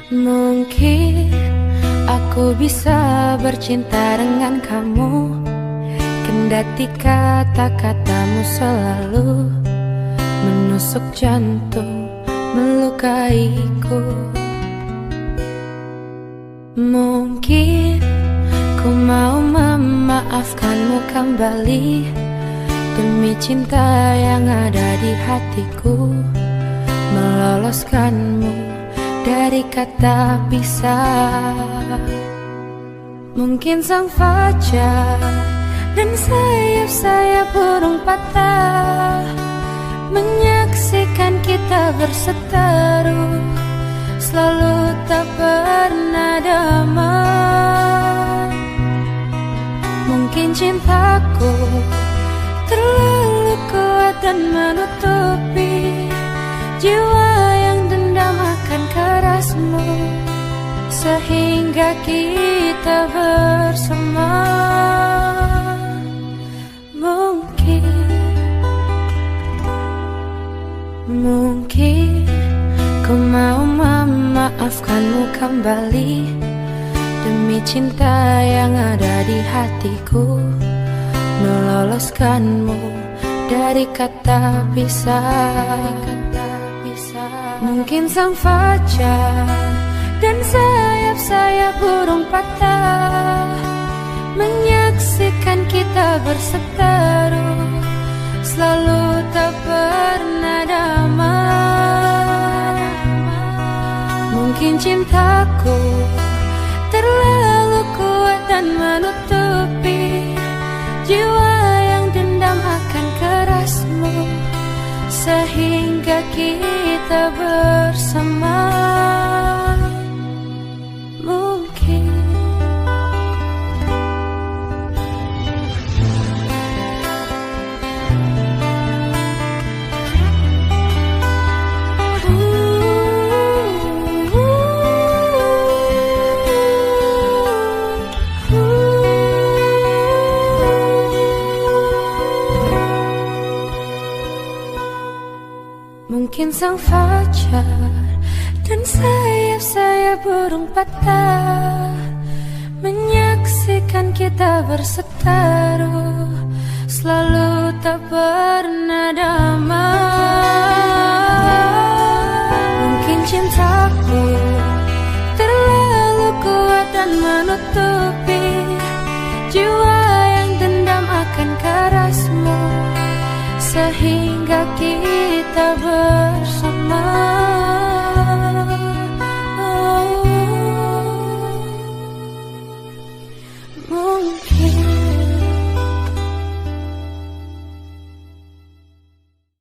Mungkin aku bisa bercinta dengan kamu, kendati kata-katamu selalu menusuk jantung, melukaiku. Mungkin ku mau memaafkanmu kembali demi cinta yang ada di hatiku, meloloskanmu dari kata pisah. Mungkin sang fajar dan sayap-sayap burung patah menyaksikan kita berseteru, selalu tak pernah damai. Mungkin cintaku terlalu kuat dan menutupi jiwa yang dendam akan kerasmu, sehingga kita bersama. Mungkin ku mau memaafkanmu kembali demi cinta yang ada di hatiku, meloloskanmu dari kata pisah. Mungkin sang fajar dan sayap-sayap burung patah menyaksikan kita berseteru, selalu tak pernah damai. Mungkin cintaku terlalu kuat dan menutupi jiwa yang dendam akan kerasmu, sehingga kita bersama. Mungkin sang fajar dan sayap-sayap burung patah menyaksikan kita berseteru, selalu tak pernah damai. Mungkin cintaku terlalu kuat dan menutupi jiwa yang dendam akan kerasmu, sehingga kita